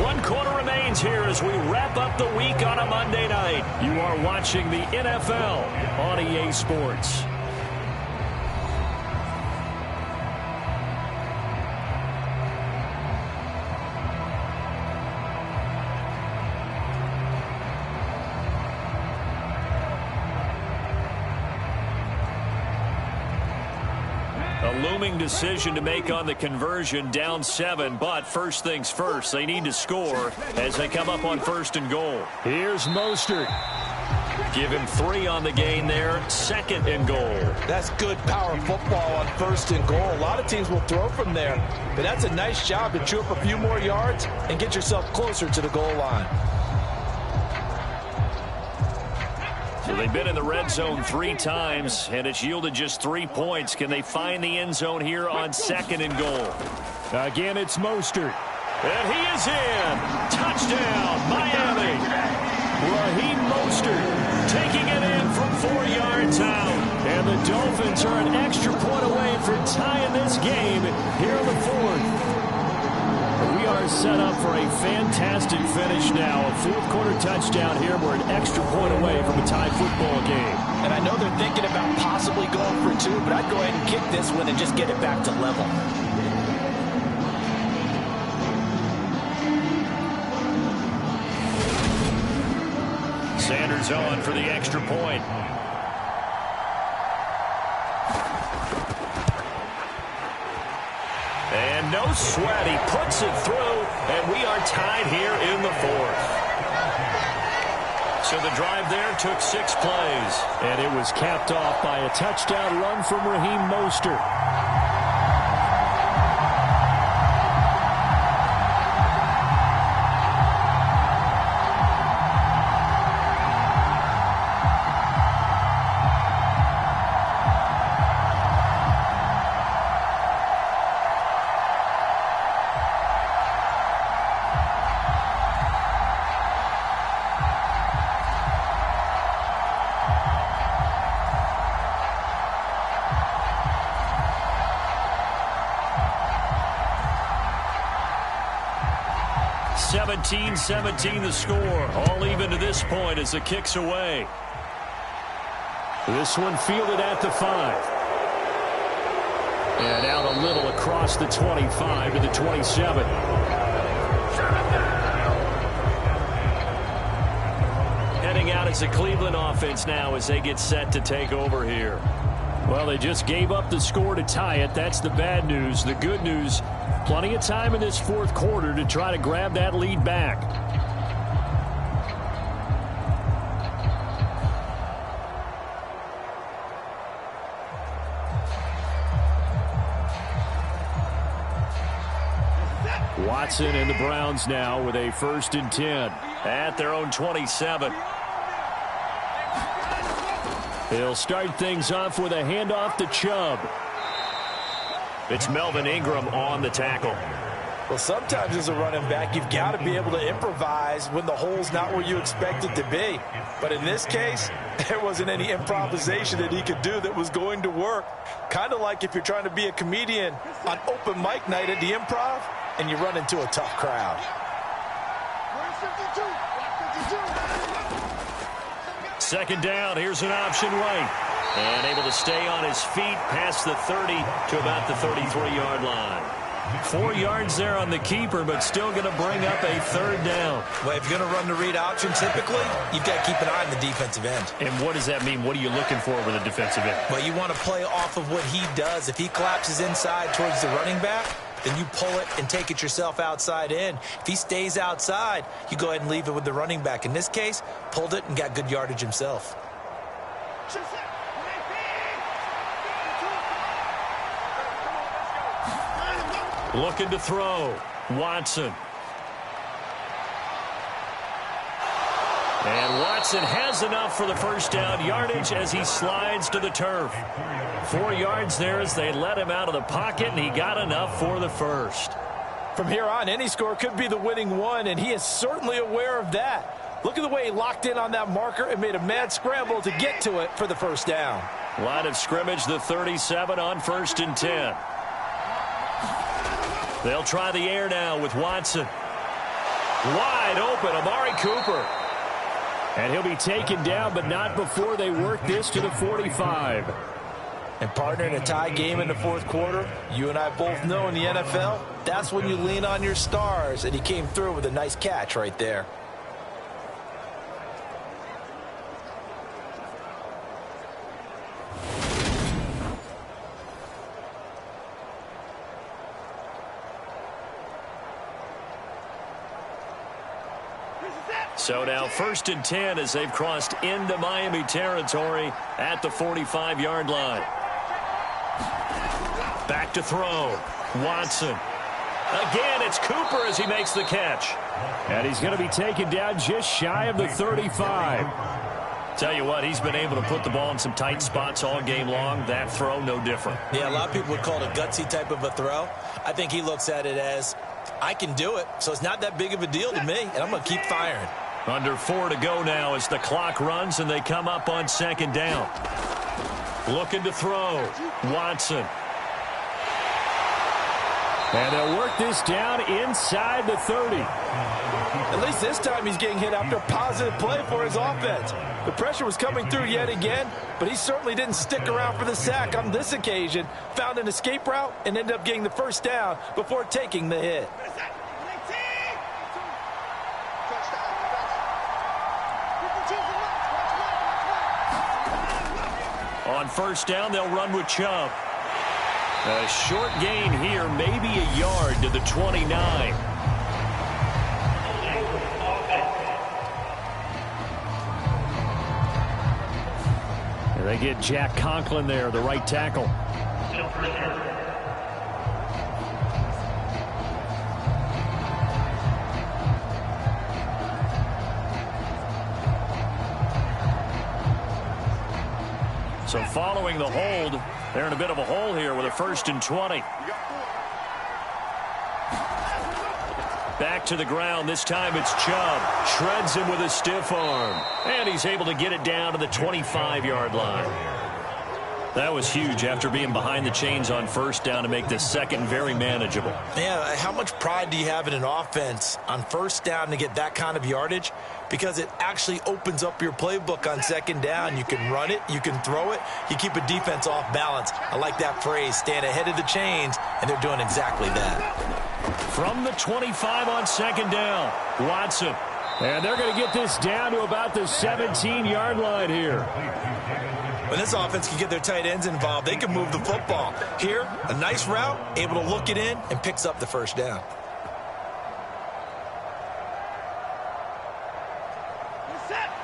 1 quarter remains here as we wrap up the week on a Monday night. You are watching the NFL on EA Sports. A looming decision to make on the conversion, down 7, but first things first, they need to score as they come up on 1st and goal. Here's Mostert. Give him 3 on the gain there, 2nd and goal. That's good power football on 1st and goal. A lot of teams will throw from there, but that's a nice job to chew up a few more yards and get yourself closer to the goal line. So they've been in the red zone 3 times, and it's yielded just 3 points. Can they find the end zone here on 2nd and goal? Again, it's Mostert. And he is in. Touchdown, Miami. Raheem Mostert taking it in from 4 yards out. And the Dolphins are an extra point away from tying this game here in the 4th. We are set up for a fantastic finish now. A 4th quarter touchdown here. We're an extra point away from a tie football game. And I know they're thinking about possibly going for 2, but I'd go ahead and kick this one and just get it back to level. Sanders on for the extra point. And no sweat. He puts it through, and we are tied here in the fourth. So the drive there took 6 plays. And it was capped off by a touchdown run from Raheem Mostert. (17-17) the score. All even to this point as the kick's away. This one fielded at the 5. And out a little across the 25 to the 27. Heading out as the Cleveland offense now as they get set to take over here. Well, they just gave up the score to tie it. That's the bad news. The good news, plenty of time in this fourth quarter to try to grab that lead back. Watson and the Browns now with a 1st and 10 at their own 27. They'll start things off with a handoff to Chubb. It's Melvin Ingram on the tackle. Well, sometimes as a running back, you've got to be able to improvise when the hole's not where you expect it to be. But in this case, there wasn't any improvisation that he could do that was going to work. Kind of like if you're trying to be a comedian on open mic night at the Improv and you run into a tough crowd. Second down, here's an option right. And able to stay on his feet past the 30 to about the 33-yard line. 4 yards there on the keeper, but still going to bring up a 3rd down. Well, if you're going to run the read option, typically, you've got to keep an eye on the defensive end. And what does that mean? What are you looking for with a defensive end? Well, you want to play off of what he does. If he collapses inside towards the running back, then you pull it and take it yourself outside in. If he stays outside, you go ahead and leave it with the running back. In this case, pulled it and got good yardage himself. Looking to throw. Watson. And Watson has enough for the 1st down yardage as he slides to the turf. 4 yards there as they let him out of the pocket, and he got enough for the 1st. From here on, any score could be the winning one, and he is certainly aware of that. Look at the way he locked in on that marker and made a mad scramble to get to it for the 1st down. Line of scrimmage, the 37 on 1st and 10. They'll try the air now with Watson. Wide open, Amari Cooper. And he'll be taken down, but not before they work this to the 45. And partner, in a tie game in the fourth quarter, you and I both know in the NFL, that's when you lean on your stars, and he came through with a nice catch right there. So now 1st and 10 as they've crossed into Miami territory at the 45-yard line. Back to throw. Watson. Again, it's Cooper as he makes the catch. And he's going to be taken down just shy of the 35. Tell you what, he's been able to put the ball in some tight spots all game long. That throw, no different. Yeah, a lot of people would call it a gutsy type of a throw. I think he looks at it as, I can do it, so it's not that big of a deal to me, and I'm going to keep firing. Under 4 to go now as the clock runs and they come up on 2nd down. Looking to throw. Watson. And they'll work this down inside the 30. At least this time he's getting hit after a positive play for his offense. The pressure was coming through yet again, but he certainly didn't stick around for the sack on this occasion. Found an escape route and ended up getting the 1st down before taking the hit. On 1st down, they'll run with Chubb. A short gain here, maybe a yard to the 29. And they get Jack Conklin there, the right tackle. So following the hold, they're in a bit of a hole here with a 1st and 20. Back to the ground. This time it's Chubb. Shreds him with a stiff arm. And he's able to get it down to the 25-yard line. That was huge after being behind the chains on 1st down to make this second very manageable. Yeah, how much pride do you have in an offense on 1st down to get that kind of yardage? Because it actually opens up your playbook on 2nd down. You can run it, you can throw it, you keep a defense off balance. I like that phrase, stand ahead of the chains, and they're doing exactly that. From the 25 on 2nd down, Watson. And they're going to get this down to about the 17-yard line here. When this offense can get their tight ends involved, they can move the football. Here, a nice route, able to look it in, and picks up the 1st down.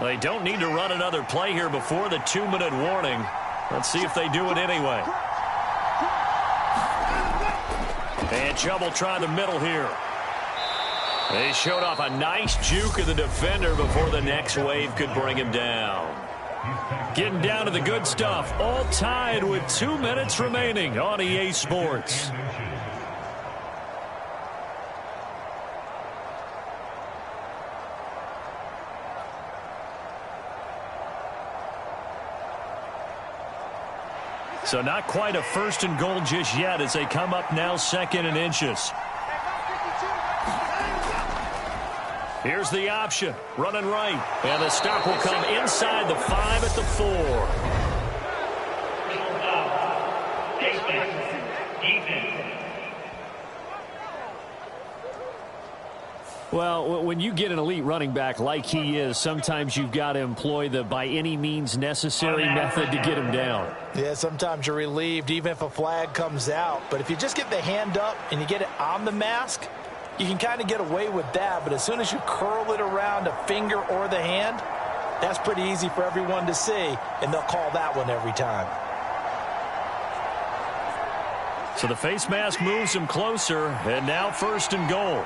They don't need to run another play here before the 2-minute warning. Let's see if they do it anyway. And Chubb will try the middle here. They showed off a nice juke of the defender before the next wave could bring him down. Getting down to the good stuff, all tied with 2 minutes remaining on EA Sports. So not quite a 1st and goal just yet as they come up now 2nd and inches. Here's the option, running right. And the stop will come inside the 5 at the 4. Well, when you get an elite running back like he is, sometimes you've got to employ the by any means necessary method to get him down. Yeah, sometimes you're relieved even if a flag comes out. But if you just get the hand up and you get it on the mask, you can kind of get away with that. But as soon as you curl it around a finger or the hand, that's pretty easy for everyone to see, and they'll call that one every time. So the face mask moves him closer, and now 1st and goal.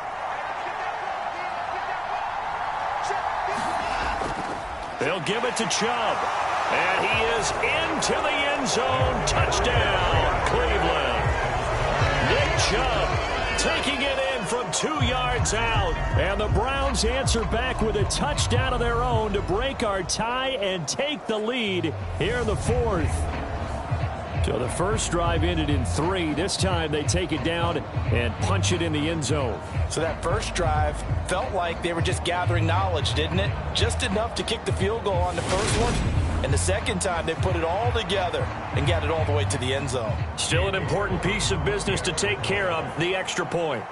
They'll give it to Chubb. And he is into the end zone. Touchdown, Cleveland. Nick Chubb taking it in from 2 yards out. And the Browns answer back with a touchdown of their own to break our tie and take the lead here in the 4th. So the first drive ended in 3. This time they take it down and punch it in the end zone. So that first drive felt like they were just gathering knowledge, didn't it? Just enough to kick the field goal on the first one. And the second time they put it all together and got it all the way to the end zone. Still an important piece of business to take care of, the extra point.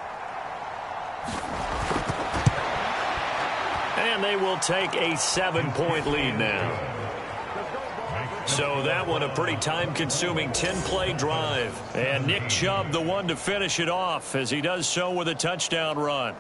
And they will take a 7-point lead now. So that one a pretty time-consuming 10-play drive. And Nick Chubb the one to finish it off as he does so with a touchdown run.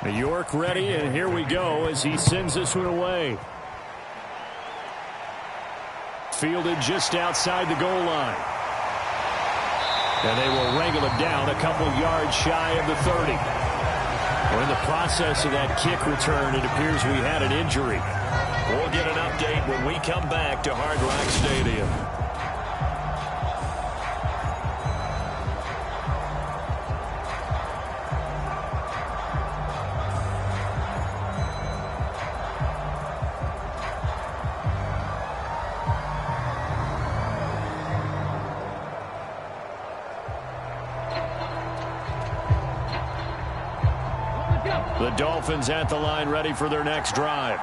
New York ready, and here we go as he sends this one away. Fielded just outside the goal line. And they will wrangle it down a couple yards shy of the 30. We're in the process of that kick return. It appears we had an injury. We'll get an update when we come back to Hard Rock Stadium. The Dolphins at the line ready for their next drive.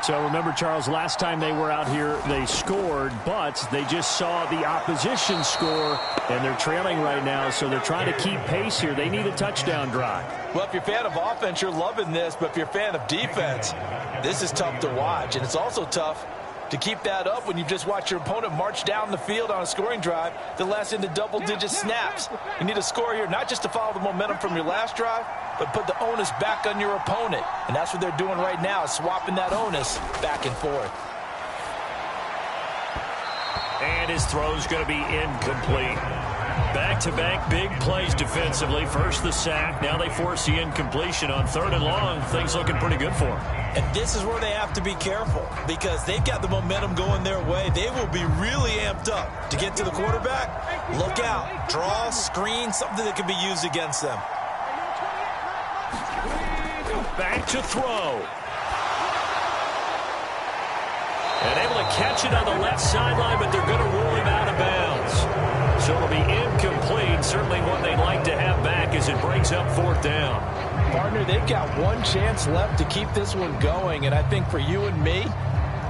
So remember, Charles, last time they were out here, they scored, but they just saw the opposition score, and they're trailing right now, so they're trying to keep pace here. They need a touchdown drive. Well, if you're a fan of offense, you're loving this, but if you're a fan of defense, this is tough to watch, and it's also tough to keep that up when you just watch your opponent march down the field on a scoring drive that lasts into double-digit snaps. You need a score here, not just to follow the momentum from your last drive, but put the onus back on your opponent. And that's what they're doing right now, swapping that onus back and forth. And his throw's going to be incomplete. Back-to-back big plays defensively. First the sack, now they force the incompletion on 3rd and long. Things looking pretty good for them. And this is where they have to be careful because they've got the momentum going their way. They will be really amped up to get to the quarterback. Look out. Draw, screen, something that can be used against them. Back to throw. And able to catch it on the left sideline, but they're going to rule him out of bounds. So it'll be incomplete. Certainly one they'd like to have back as it breaks up 4th down. Partner, they've got one chance left to keep this one going, and I think for you and me,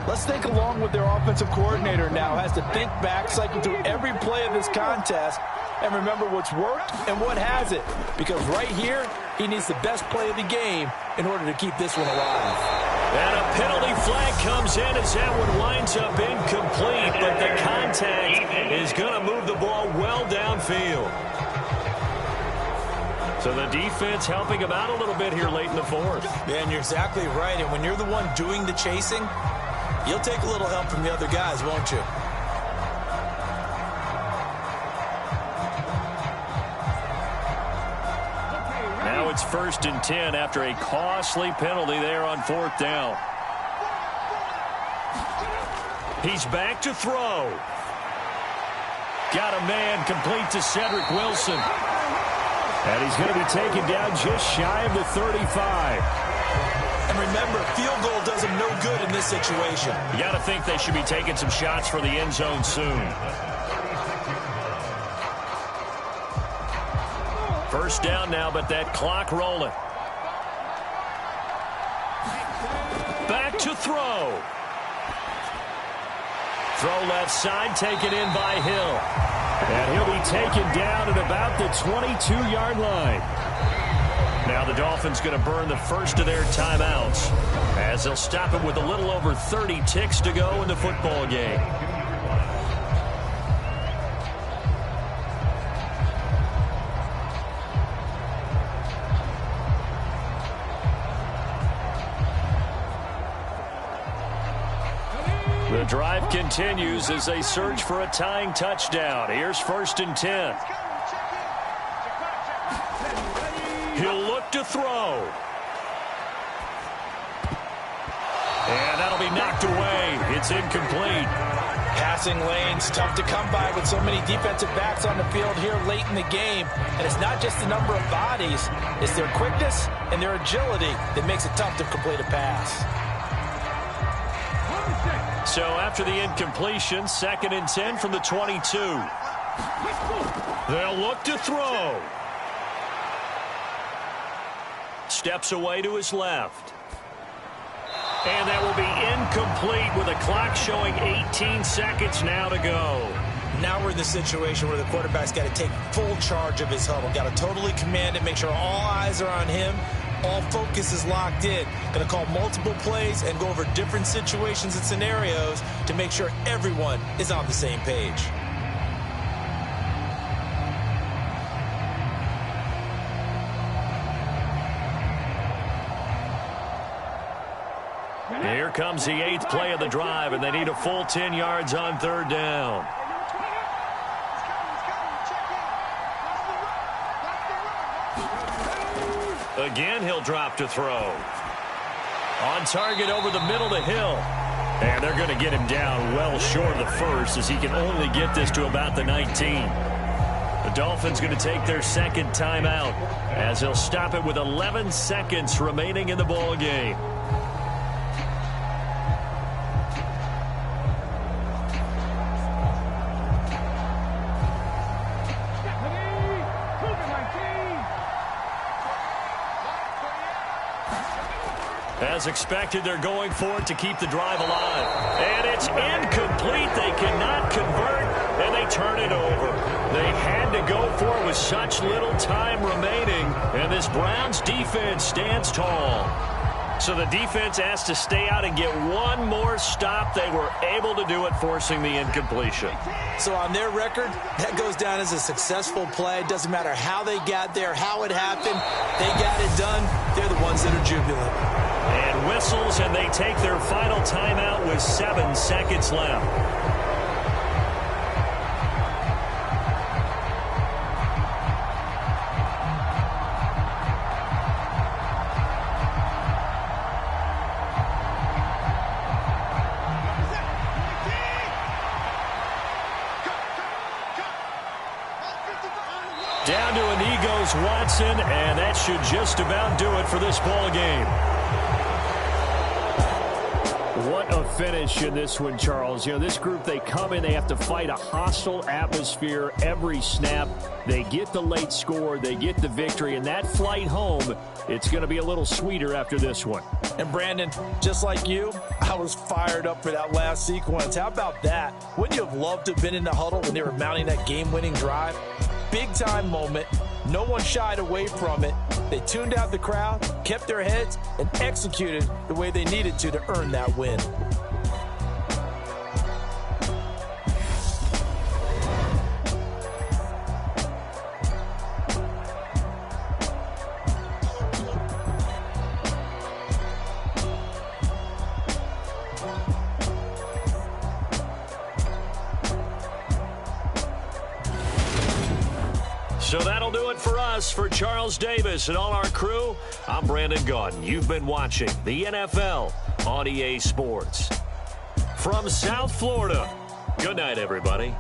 let's think along with their offensive coordinator now has to think back, cycle through every play of this contest, and remember what's worked and what hasn't. Because right here, he needs the best play of the game in order to keep this one alive. And a penalty flag comes in as that one winds up incomplete, but the contact is going to move the ball well downfield. So the defense helping him out a little bit here late in the 4th. Yeah, and you're exactly right. And when you're the one doing the chasing, you'll take a little help from the other guys, won't you? Now it's 1st and 10 after a costly penalty there on 4th down. He's back to throw. Got a man complete to Cedric Wilson. And he's going to be taken down just shy of the 35. And remember, field goal does him no good in this situation. You got to think they should be taking some shots for the end zone soon. 1st down now, but that clock rolling. Back to throw. Throw left side, taken in by Hill. And he'll be taken down at about the 22-yard line. Now the Dolphins going to burn the first of their timeouts as they'll stop it with a little over 30 ticks to go in the football game. The drive continues as they search for a tying touchdown. Here's 1st and 10. He'll look to throw. And that'll be knocked away. It's incomplete. Passing lanes, tough to come by with so many defensive backs on the field here late in the game. And it's not just the number of bodies, it's their quickness and their agility that makes it tough to complete a pass. So after the incompletion, 2nd and 10 from the 22. They'll look to throw. Steps away to his left. And that will be incomplete with a clock showing 18 seconds now to go. Now we're in the situation where the quarterback's got to take full charge of his huddle. Got to totally command it, make sure all eyes are on him. All focus is locked in. Going to call multiple plays and go over different situations and scenarios to make sure everyone is on the same page. Here comes the 8th play of the drive, and they need a full 10 yards on 3rd down. Again, he'll drop to throw. On target over the middle to Hill. And they're going to get him down well short of the first as he can only get this to about the 19. The Dolphins going to take their 2nd timeout as they'll stop it with 11 seconds remaining in the ball game. as expected, they're going for it to keep the drive alive. And it's incomplete. They cannot convert, and they turn it over. They had to go for it with such little time remaining, and this Browns defense stands tall. So the defense has to stay out and get one more stop. They were able to do it, forcing the incompletion. So on their record, that goes down as a successful play. It doesn't matter how they got there, how it happened. They got it done. They're the ones that are jubilant. And whistles, and they take their final timeout with 7 seconds left. Down to a knee goes Watson, and that should just about do it for this ball game. What a finish in this one, Charles. You know, this group, they come in, they have to fight a hostile atmosphere every snap. They get the late score, they get the victory, and that flight home, it's going to be a little sweeter after this one. And Brandon, just like you, I was fired up for that last sequence. How about that? Wouldn't you have loved to have been in the huddle when they were mounting that game-winning drive? Big-time moment. No one shied away from it. They tuned out the crowd, kept their heads, and executed the way they needed to earn that win. So that'll do it for us. For Charles Davis and all our crew, I'm Brandon Gaudin. You've been watching the NFL on EA Sports. From South Florida, good night, everybody.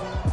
Eagles.